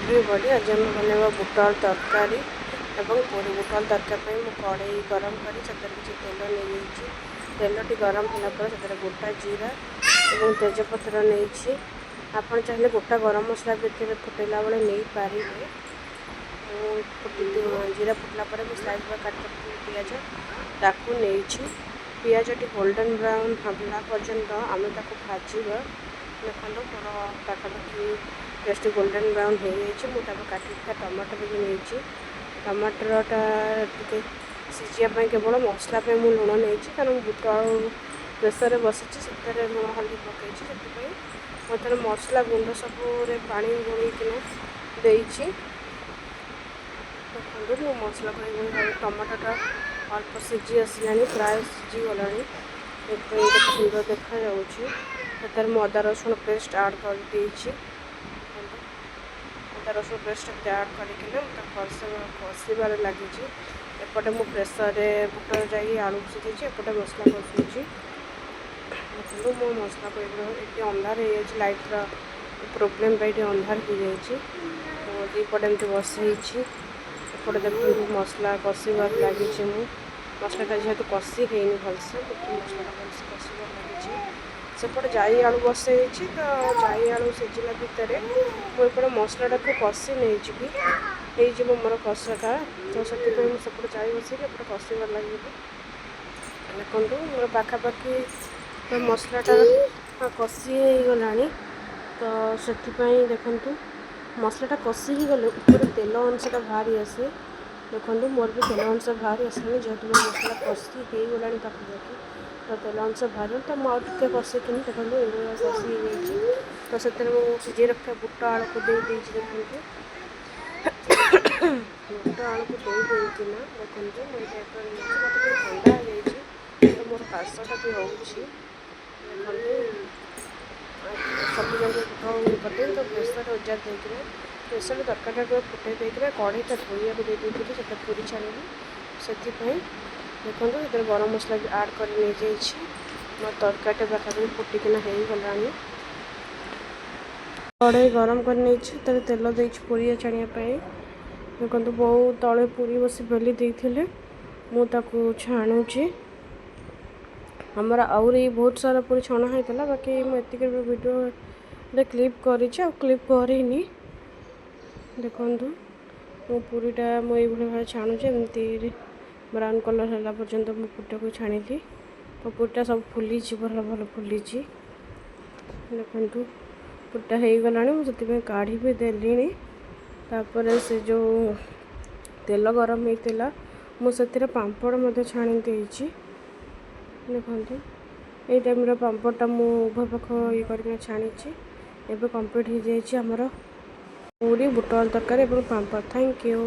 Everybody आज हम बनेबा बुट आलू तरकारी एवं पूरी बुट आलू तरकारी मु कड़े गरम कर किसी तेल नहीं तेलटी गरम होगा गोटा जीरा और तेजपत्र नहीं आपड़ चाहिए गोटा गरम मसला भी फुटेला बेले नहीं पारे जीरा फुटला स्लाइस काट पिज ताकू नहीं पिजटी गोल्डन ब्राउन हला पर्यंत आम भाजा देखो मोर पाखापाखि पेस्ट गोल्डन ब्राउन हो जाए काटी टमाटर भी नहीं टमाटरटा टे सीझापी केवल मसला मुझे लुण नहीं कारण बुट आलू प्रेसर बसी से लुण हल्दी पकई से मसला गुंड सब पा गोलैकिना देखो मु मसला टमाटोटा अल्प सीझी आसला प्राय सीझीगला सुंदर देखा अदा रसुण पेस्ट आड कर अदा रसुण पेस्ट आड कर लगी एपटे मु प्रेसर बुट जाए आलू सीझी एपटे मसला कषुची देखो मो मसला को ये अंधार हो लाइटर प्रोब्लेम ये अंधार हो जाए दीपटे एमती बसई एपटे देखो मसला कषार लगी मसलाटा जेहेतु कषि है भलसे मसला भलसे कषार लगी सेपटे जाई आलू बसई तो जाई आलू सीझला भितर मुझे मसलाटा को कषि नहीं हो मोर कषाटा तो से मुझे जाई बस एपटे कषार लगे देखो मोर पाखापाखि मसलाटा कषि हो गला तो से देखु मसलाटा कषि ही गले ऊपर तेल अंशटा बाहरी आसे देखो मोर भी तेल अंश बाहरी आसला जेहेतु मोर मसला कषि हो गला पाखापाखि तो तेल अंश बाहर तो मुझे कषि कि देखो ये कषि हो तो से सीझे रखा बुट आलू को दे देखो बुट आलू को देकिना देखो मुझे ठंडा हो जाए तो मोर काशटा भी हो सब जगह कटे तो प्रेसर उजार देना प्रेसर तरकारी फुटे देना कढ़ईटा धोया को देती से पूरी छाणी से देखो ये गरम मसला भी आड कर मोर तरकारी पाखापाखि फुटिकिना हो गला कढ़ई गरम कर तेल दे पूरी छाड़ापी देखो बहुत तले पूरी बस बेली देते मुझे छाणुची आमर आहरी बहुत सारा पूरी छणा होता बाकी मुझे वीडियो क्लिप कर क्लिप करनी देखु मो पूरीटा मुझे भाव छाणुचे एमती ब्राउन कलर है पर्यंत मो पूरीटा को छाणी तो पूरीटा सब फुली भल फुली देखु पूरीटा हो गला मुझे काढ़ी भी देली तापर से जो तेल गरम होता मुझे पापड़ छाणी देखो ये टाइम पापड़टा मुझे पाख ये कर छाणी एवं कम्प्लीट हो जाए पूरी बुट आलू तरकारी और पापड़। Thank you.